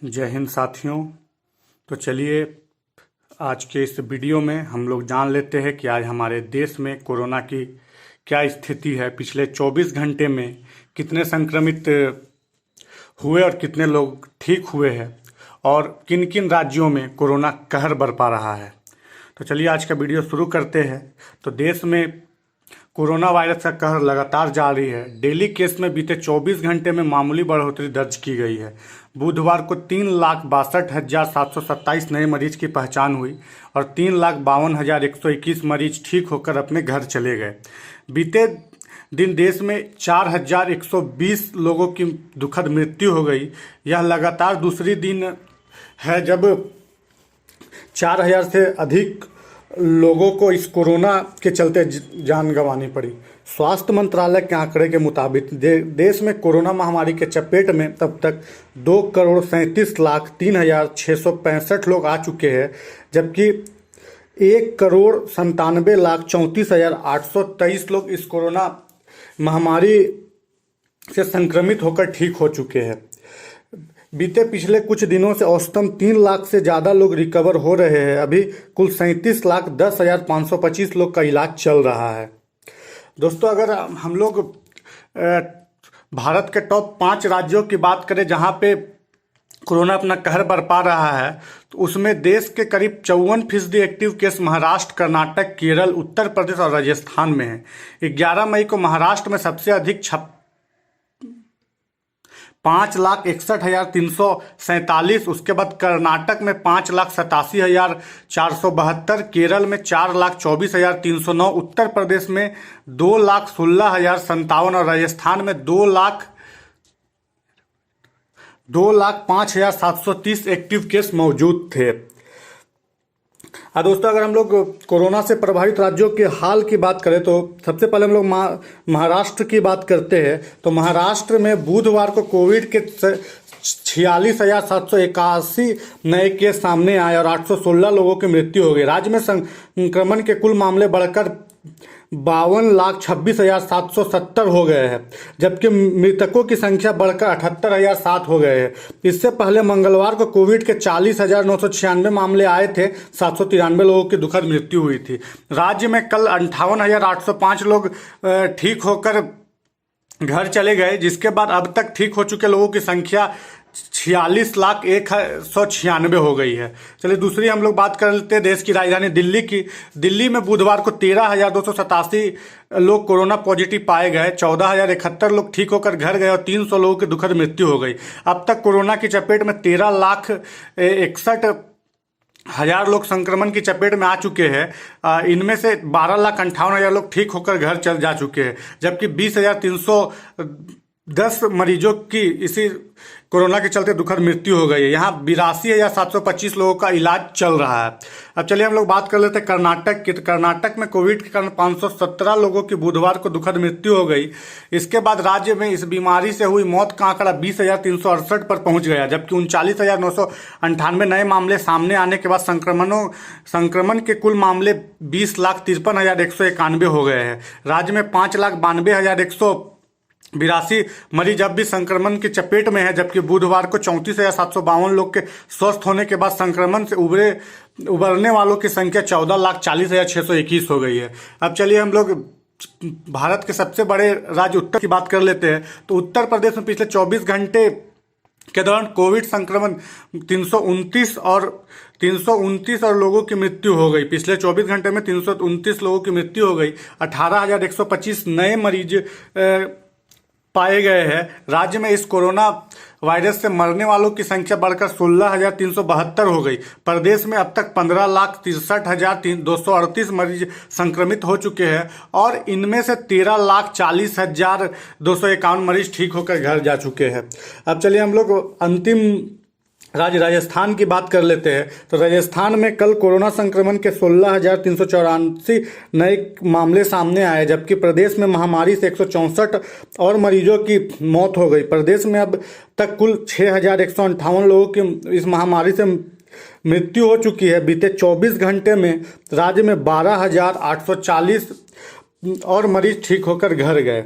जय हिंद साथियों। तो चलिए आज के इस वीडियो में हम लोग जान लेते हैं कि आज हमारे देश में कोरोना की क्या स्थिति है। पिछले 24 घंटे में कितने संक्रमित हुए और कितने लोग ठीक हुए हैं और किन किन राज्यों में कोरोना कहर बरपा रहा है। तो चलिए आज का वीडियो शुरू करते हैं। तो देश में कोरोना वायरस का कहर लगातार जारी है। डेली केस में बीते 24 घंटे में मामूली बढ़ोतरी दर्ज की गई है। बुधवार को 3,62,727 नए मरीज की पहचान हुई और 3,52,121 मरीज ठीक होकर अपने घर चले गए। बीते दिन देश में 4,120 लोगों की दुखद मृत्यु हो गई। यह लगातार दूसरी दिन है जब 4,000 से अधिक लोगों को इस कोरोना के चलते जान गंवानी पड़ी। स्वास्थ्य मंत्रालय के आंकड़े के मुताबिक देश में कोरोना महामारी के चपेट में तब तक 2,37,03,665 लोग आ चुके हैं, जबकि 1,97,34,823 लोग इस कोरोना महामारी से संक्रमित होकर ठीक हो चुके हैं। बीते पिछले कुछ दिनों से औसतन 3 लाख से ज़्यादा लोग रिकवर हो रहे हैं। अभी कुल 37,10,525 लोग का इलाज चल रहा है। दोस्तों, अगर हम लोग भारत के टॉप 5 राज्यों की बात करें जहां पे कोरोना अपना कहर बरपा रहा है, तो उसमें देश के करीब 54% एक्टिव केस महाराष्ट्र, कर्नाटक, केरल, उत्तर प्रदेश और राजस्थान में है। 11 मई को महाराष्ट्र में सबसे अधिक 5,61,347, उसके बाद कर्नाटक में 5,87,472, केरल में 4,24,309, उत्तर प्रदेश में 2,16,057 और राजस्थान में 2,05,730 एक्टिव केस मौजूद थे। दोस्तों, अगर हम लोग कोरोना से प्रभावित राज्यों के हाल की बात करें तो सबसे पहले हम लोग महाराष्ट्र की बात करते हैं। तो महाराष्ट्र में बुधवार को कोविड के 46,781 नए केस सामने आए और 816 लोगों की मृत्यु हो गई। राज्य में संक्रमण के कुल मामले बढ़कर 52,26,770 हो गए हैं, जबकि मृतकों की संख्या बढ़कर 78,007 हो गए हैं। इससे पहले मंगलवार को कोविड के 40,996 मामले आए थे। 793 लोगों की दुखद मृत्यु हुई थी। राज्य में कल 58,805 लोग ठीक होकर घर चले गए, जिसके बाद अब तक ठीक हो चुके लोगों की संख्या 46,196 हो गई है। चलिए दूसरी हम लोग बात कर लेते हैं देश की राजधानी दिल्ली की। दिल्ली में बुधवार को 13,287 लोग कोरोना पॉजिटिव पाए गए। 14,071 लोग ठीक होकर घर गए और 300 लोगों की दुखद मृत्यु हो गई। अब तक कोरोना की चपेट में 13,61,000 लोग संक्रमण की चपेट में आ चुके हैं। इनमें से 12,58,000 लोग ठीक होकर घर चल जा चुके हैं, जबकि 20,310 मरीजों की इसी कोरोना के चलते दुखद मृत्यु हो गई है। यहाँ 82,725 लोगों का इलाज चल रहा है। अब चलिए हम लोग बात कर लेते हैं कर्नाटक की। तो कर्नाटक में कोविड के कारण 517 लोगों की बुधवार को दुखद मृत्यु हो गई। इसके बाद राज्य में इस बीमारी से हुई मौत का आंकड़ा 20,368 पर पहुंच गया, जबकि 39,998 नए मामले सामने आने के बाद संक्रमण के कुल मामले 20,53,191 हो गए हैं। राज्य में 5,92,182 मरीज अब भी संक्रमण की चपेट में है, जबकि बुधवार को 34,752 लोग के स्वस्थ होने के बाद संक्रमण से उबरने वालों की संख्या 14,40,621 हो गई है। अब चलिए हम लोग भारत के सबसे बड़े राज्य उत्तर की बात कर लेते हैं। तो उत्तर प्रदेश में पिछले 24 घंटे के दौरान कोविड संक्रमण 329 और लोगों की मृत्यु हो गई। पिछले 24 घंटे में 329 लोगों की मृत्यु हो गई। 18,125 नए मरीज पाए गए हैं। राज्य में इस कोरोना वायरस से मरने वालों की संख्या बढ़कर 16,372 हो गई। प्रदेश में अब तक 15,63,238 मरीज संक्रमित हो चुके हैं और इनमें से 13,40,251 मरीज ठीक होकर घर जा चुके हैं। अब चलिए हम लोग अंतिम राज्य राजस्थान की बात कर लेते हैं। तो राजस्थान में कल कोरोना संक्रमण के 16,384 नए मामले सामने आए, जबकि प्रदेश में महामारी से 164 और मरीजों की मौत हो गई। प्रदेश में अब तक कुल 6,158 लोगों की इस महामारी से मृत्यु हो चुकी है। बीते 24 घंटे में राज्य में 12,840 और मरीज ठीक होकर घर गए।